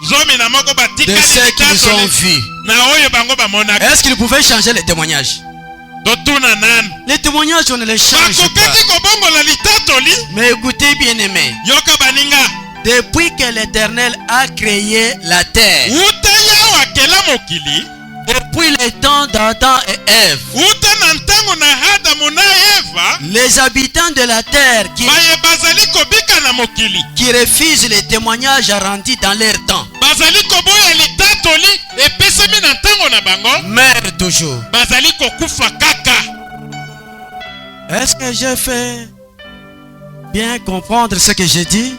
de ceux qu'ils ont vus. Est-ce qu'ils pouvaient changer les témoignages? Les témoignages, on ne les change pas. Mais écoutez, bien-aimés, depuis que l'Éternel a créé la terre, depuis les temps d'Adam et Ève, les habitants de la terre qui refusent les témoignages rendus dans leur temps meurent toujours. Est-ce que j'ai fait bien comprendre ce que j'ai dit?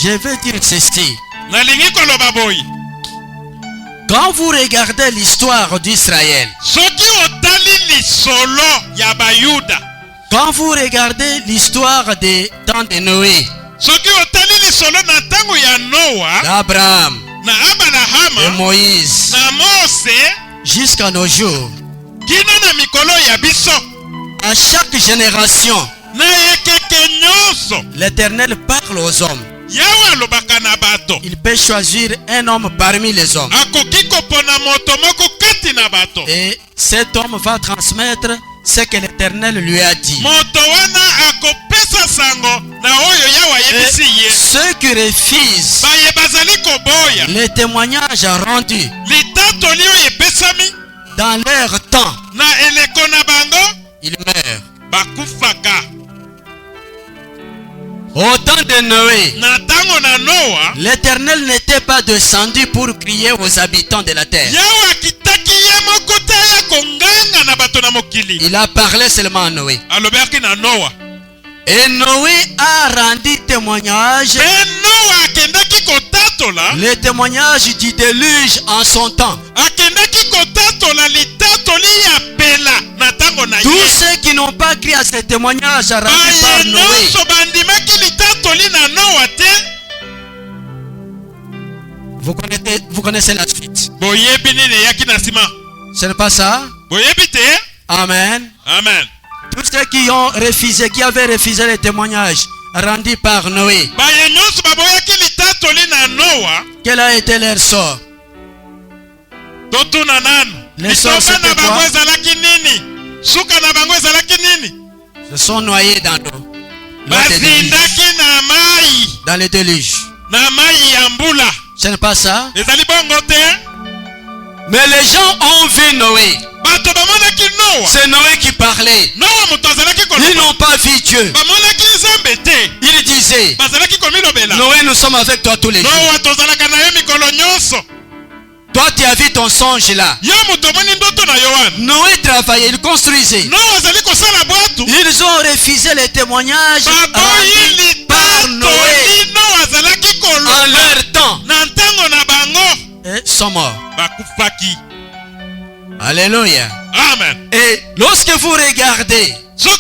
Je vais dire ceci. Quand vous regardez l'histoire d'Israël, quand vous regardez l'histoire des temps de Noé, d'Abraham, de Moïse, jusqu'à nos jours, à chaque génération, l'Éternel parle aux hommes. Il peut choisir un homme parmi les hommes. Et cet homme va transmettre ce que l'Éternel lui a dit. Et ceux qui refusent les témoignages rendus dans leur temps, ils meurent. Au temps de Noé, l'Éternel n'était pas descendu pour crier aux habitants de la terre. Il a parlé seulement à Noé. Et Noé a rendu témoignage, le témoignage du déluge en son temps. Tous ceux qui n'ont pas crié à ce témoignage rendu par Noé, vous connaissez la suite. Ce n'est pas ça? Amen. Amen. Tous ceux qui avaient refusé les témoignages rendus par Noé, quel a été leur sort? Les sorts, c'était quoi? Se sont noyés dans l'eau. Dans le déluge. Ce n'est pas ça? Mais les gens ont vu Noé. C'est Noé qui parlait. Ils n'ont pas vu Dieu. Il disait, Noé, nous sommes avec toi tous les jours. Toi, tu as vu ton songe là. Noé travaillait, il construisait. Ils ont refusé les témoignages rendus par Noé en leur temps. Et sont morts. Alléluia. Amen. Et lorsque vous regardez au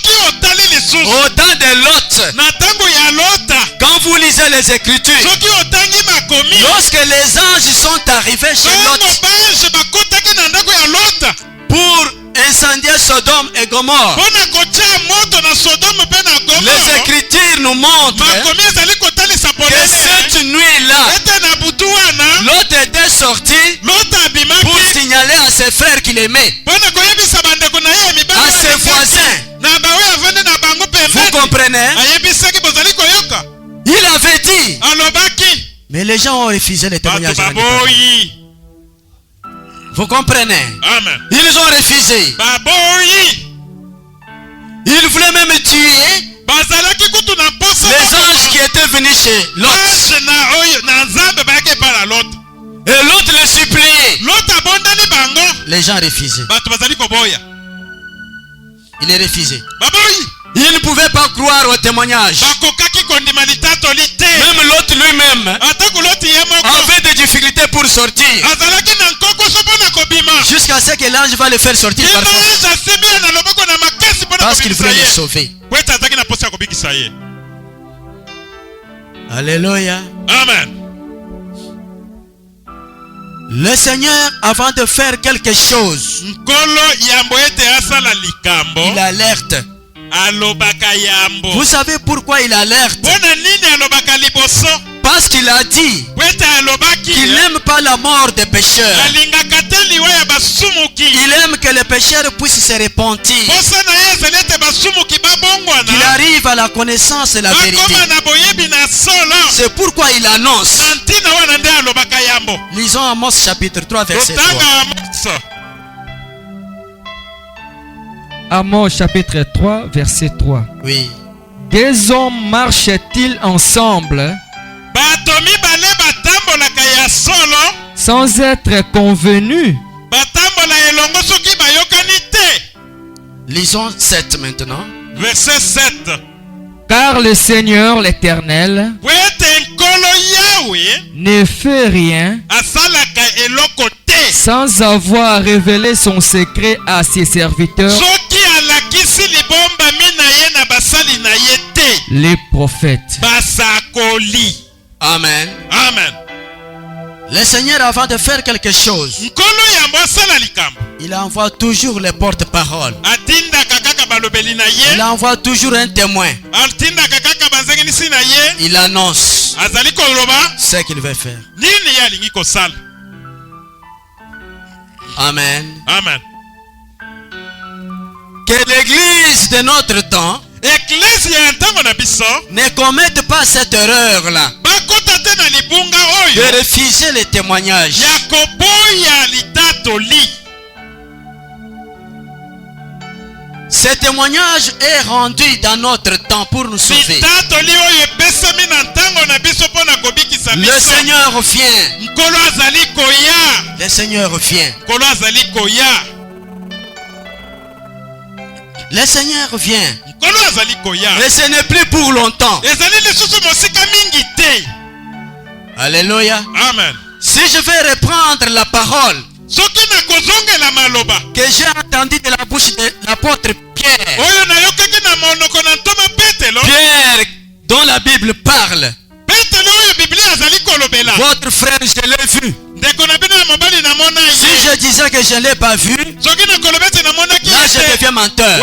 temps de Lot, quand vous lisez les Écritures, lorsque les anges sont arrivés chez Lot pour incendier Sodome et Gomorrhe, les Écritures nous montrent que cette nuit-là, Lot était sorti pour signaler à ses frères qu'il aimait, à ses voisins. Vous comprenez? Il avait dit, mais les gens ont refusé les témoignages. Vous comprenez? Amen. Ils ont refusé. Ils voulaient même tuer les anges qui étaient venus chez Lot. Et l'autre les suppliait. Les gens refusaient. Il est refusé. Il ne pouvait pas croire au témoignage. Même l'autre lui-même avait des difficultés pour sortir. Jusqu'à ce que l'ange va le faire sortir par force. Parce qu'il voulait le sauver. Alléluia. Amen. Le Seigneur, avant de faire quelque chose, il alerte. Vous savez pourquoi il alerte? Parce qu'il a dit qu'il n'aime pas la mort des pécheurs. Il aime que les pécheurs puissent se repentir, qu'il arrive à la connaissance de la vérité. C'est pourquoi il annonce. Lisons Amos chapitre 3 verset 3. Amos chapitre 3 verset 3. Oui. Deux hommes marchent-ils ensemble sans être convenus? Lisons 7 maintenant. Verset 7. Car le Seigneur l'Éternel ne fait rien sans avoir révélé son secret à ses serviteurs, les prophètes. Amen. Amen. Le Seigneur, avant de faire quelque chose, il envoie toujours les porte-paroles. Il envoie toujours un témoin. Il annonce ce qu'il veut faire. Amen. Amen. Que l'église de notre temps ne commette pas cette erreur-là de refuser les témoignages. Ce témoignage est rendu dans notre temps pour nous sauver. Le Seigneur vient. Le Seigneur vient. Le Seigneur vient. Mais ce n'est plus pour longtemps. Alléluia. Amen. Si je vais reprendre la parole que j'ai entendue de la bouche de l'apôtre Pierre, Pierre dont la Bible parle, votre frère, je l'ai vu. Si je disais que je ne l'ai pas vu, là je deviens menteur.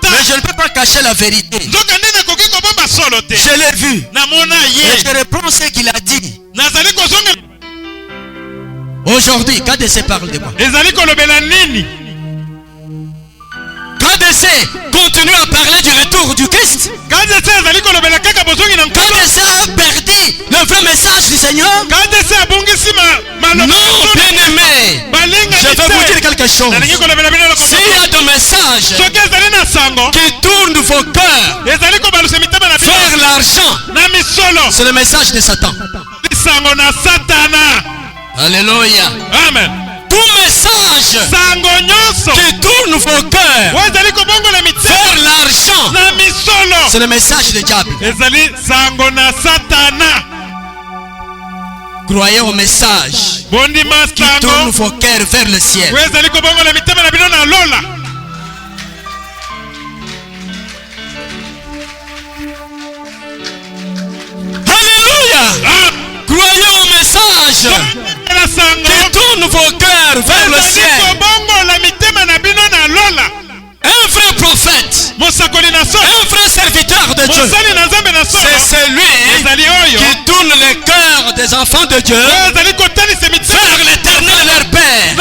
Mais je ne peux pas cacher la vérité. Je l'ai vu. Et je reprends ce qu'il a dit. Aujourd'hui, KDC parle de moi. KDC continue à parler du retour du Christ. KDC a perdu le vrai message du Seigneur. Non, bien aimé, je vais vous dire quelque chose. S'il y a des messages qui tournent vos cœurs vers l'argent, c'est le message de Satan. Alléluia. Amen. Tout message qui tourne vos cœurs vers l'argent, c'est le message du diable. Croyez au message qui tourne vos cœurs vers le ciel. Alléluia. Croyez au message qui tourne vos cœurs vers le ciel. Un vrai prophète, un vrai serviteur de Dieu, c'est celui qui tourne les cœurs des enfants de Dieu vers l'éternel leur Père.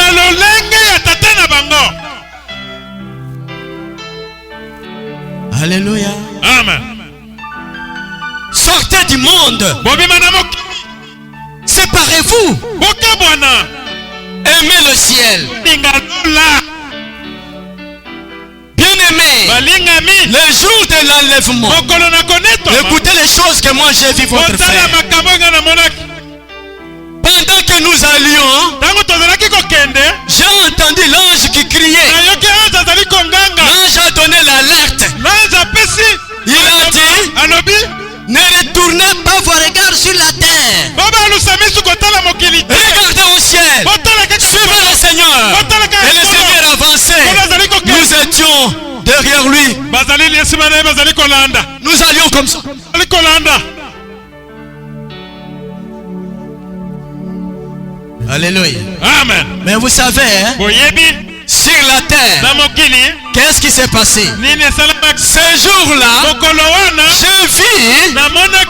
Alléluia. Amen. Sortez du monde. Séparez-vous. Aimez le ciel. Bien-aimé, le jour de l'enlèvement, écoutez les choses que moi j'ai vu votre frère. Pendant que nous allions, j'ai entendu l'ange qui criait. L'ange a donné l'alerte. Il a dit, ne retournez pas vos regards sur la terre. Regardez au ciel. Suivez le Seigneur. Et le Seigneur avançait. Nous étions derrière lui. Nous allions comme ça. Alléluia. Amen. Mais vous savez, hein, sur la terre, qu'est-ce qui s'est passé? Ce jour-là, je vis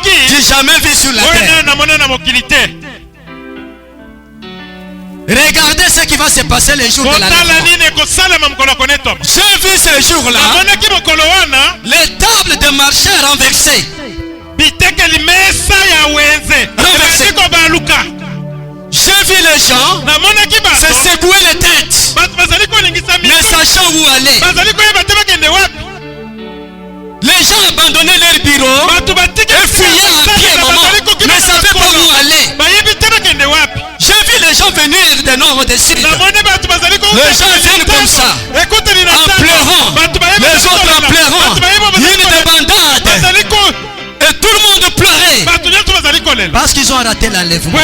du jamais vu sur la terre. Regardez ce qui va se passer les jours de l'enlèvement. J'ai vu ce jour-là les tables de marché renversées. J'ai vu les gens se secouer les têtes, ne sachant où aller. Les gens abandonnaient leur bureau et fuyaient à pied, maman, ne savaient pas où aller. J'ai vu les gens venir de nord et de sud. Les gens viennent comme ça, en pleurant, les autres en pleurant, une débandade. Et tout le monde pleurait parce qu'ils ont raté l'enlèvement.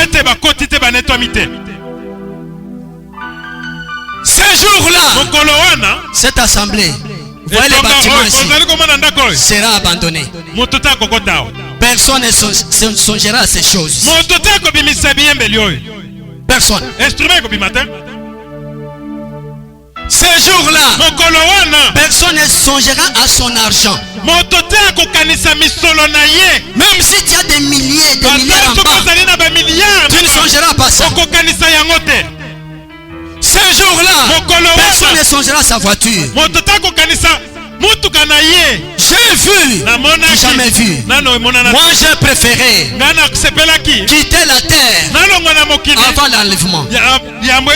Ce jour-là, cette assemblée, vous voyez les bâtiments ici, sera abandonnée. Personne ne songera à ces choses. Personne. Ce jour-là, personne ne songera à son argent. Même si tu as des milliers en bas, tu ne songeras pas ça. Ce jour-là, personne ne songera à sa voiture. J'ai vu, jamais vu. Moi j'ai préféré quitter la terre avant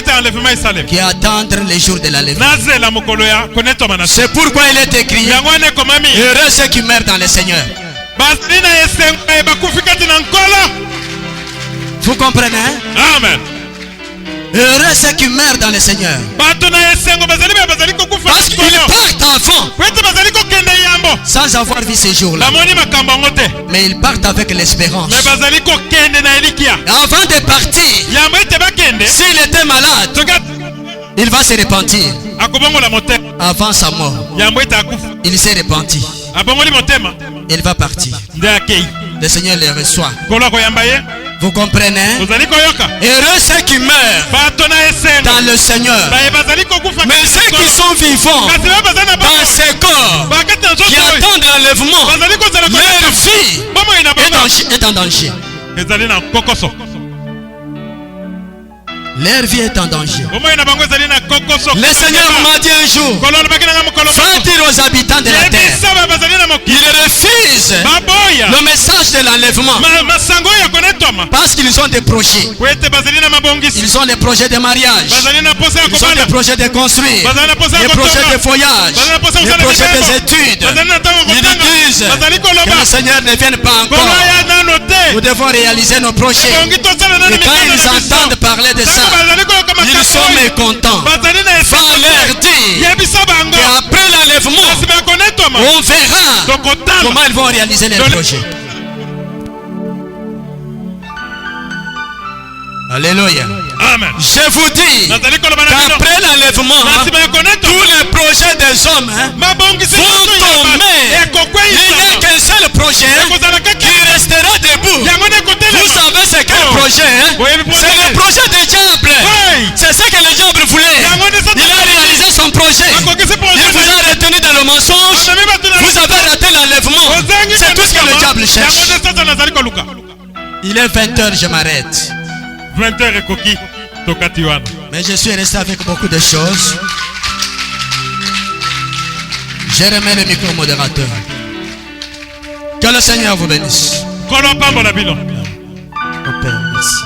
l'enlèvement qui attendre les jours de l'enlèvement. C'est pourquoi il est écrit: heureux ceux qui meurent dans le Seigneur. Vous comprenez? Amen. Heureux ceux qui meurent dans le Seigneur. Parce qu'ils partent avant sans avoir vu ces jours-là. Mais ils partent avec l'espérance. Avant de partir, s'il était malade, il va se repentir. Avant sa mort, il s'est repenti. Il va partir. Le Seigneur les reçoit. Vous comprenez? Heureux ceux qui meurent dans le Seigneur. Mais ceux qui sont vivants dans ces corps qui attendent l'enlèvement, leur vie est en danger. Leur vie est en danger. Le Seigneur m'a dit un jour: va dire aux habitants de la terre, ils refusent le message de l'enlèvement parce qu'ils ont des projets. Ils ont des projets de mariage, ils ont des projets de construire, des projets de voyage, des projets d'études. Ils disent que le Seigneur ne vienne pas encore. Nous devons réaliser nos projets. Et quand ils entendent parler de ça, ils sont mécontents. Va leur dire qu'après l'enlèvement, on verra comment ils vont réaliser les projets. Alléluia. Amen. Je vous dis qu'après l'enlèvement, tous les projets des hommes vont tomber. Il n'y a qu'un seul projet qui restera debout. Vous savez c'est quel projet? C'est le projet du diable. C'est ce que le diable voulait. Il a réalisé son projet. Il vous a retenu dans le mensonge. Vous avez raté l'enlèvement. C'est tout ce que le diable cherche. Il est 20h, je m'arrête. 20h et coquille. Mais je suis resté avec beaucoup de choses. Je remets le micro au modérateur. Que le Seigneur vous bénisse. Mon Père, merci.